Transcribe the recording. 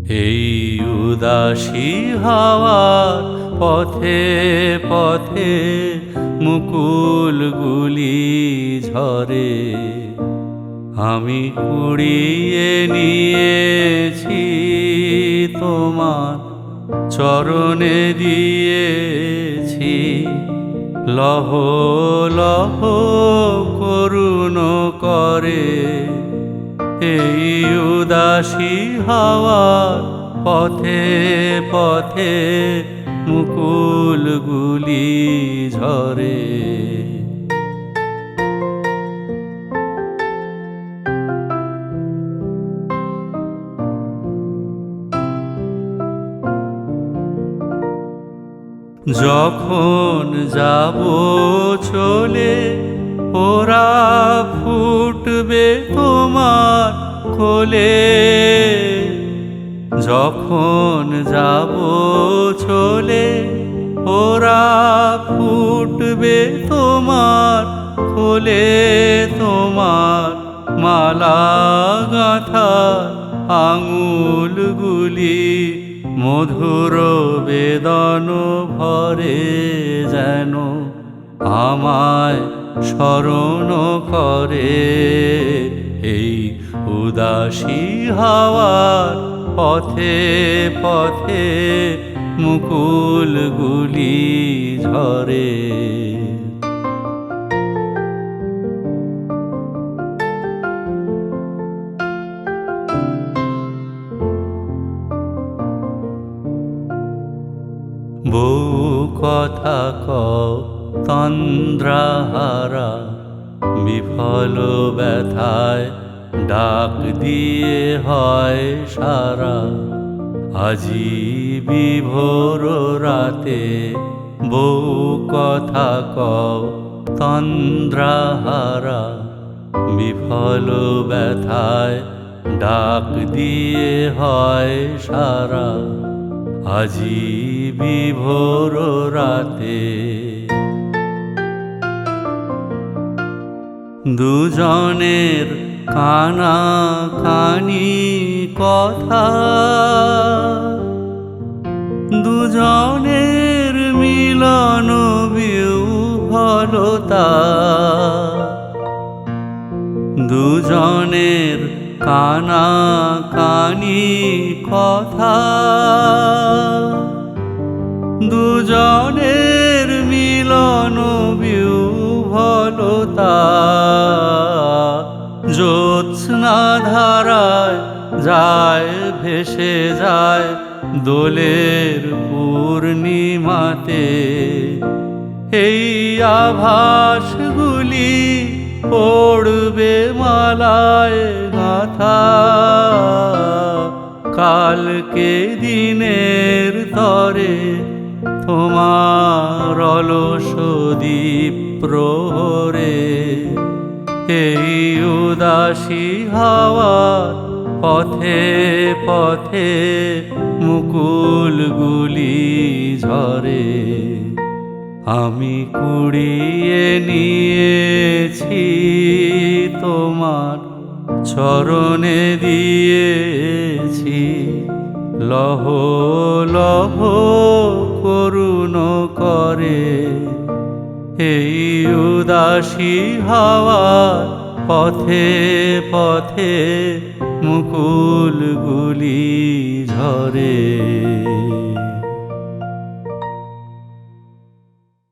এই উদাসী হাওয়ার পথে পথে মুকুলগুলি ঝরে। আমি কুড়িয়ে নিয়েছি তোমার চরণে দিয়েছি, লহ লহ করুণ করে। এই উদাসী হাওয়ার পথে পথে মুকুলগুলি ঝরে। যখন যাব চলে ওরা ফুটবে তোমার কোলে। যখন যাব চলে ওরা ফুটবে তোমার কোলে। তোমার মালা গাঁথা আঙুলগুলি মধুর বেদন ভরে যেন আমায় স্মরণ করে। এই উদাসী হাওয়ার পথে পথে মুকুলগুলি ঝরে। বহু কথা কও তন্দ্রাহারা, বিফল ব্যথায় ডাক দিয়ে হয় সারা। আজি বিভোর রাতে বহু কথা কও তন্দ্রাহারা, বিফল ব্যথায় ডাক দিয়ে হয় সারা। আজি বিভোর রাতে দুজনের কানাকানি কথা, দুজনের মিলন বিহ্বলতা। দুজনের কানাকানি কথা, দুজনের মিলন বিহ্বলতা। জ্যোৎস্না ধারায় যায় ভেসে যায় দোলের পূর্ণিমাতে। এই আভাসগুলি পড়বে মালায় গাঁথা, কালকে দিনের তরে তোমার অলস দ্বীপ প্রহরে। এই উদাসী হাওয়ার পথে পথে মুকুলগুলি ঝরে। আমি কুড়িয়ে নিয়েছি তোমার চরণে দিয়েছি, লহ লহ করুণ করে। এই উদাসী হাওয়ার পথে পথে মুকুলগুলি ঝরে।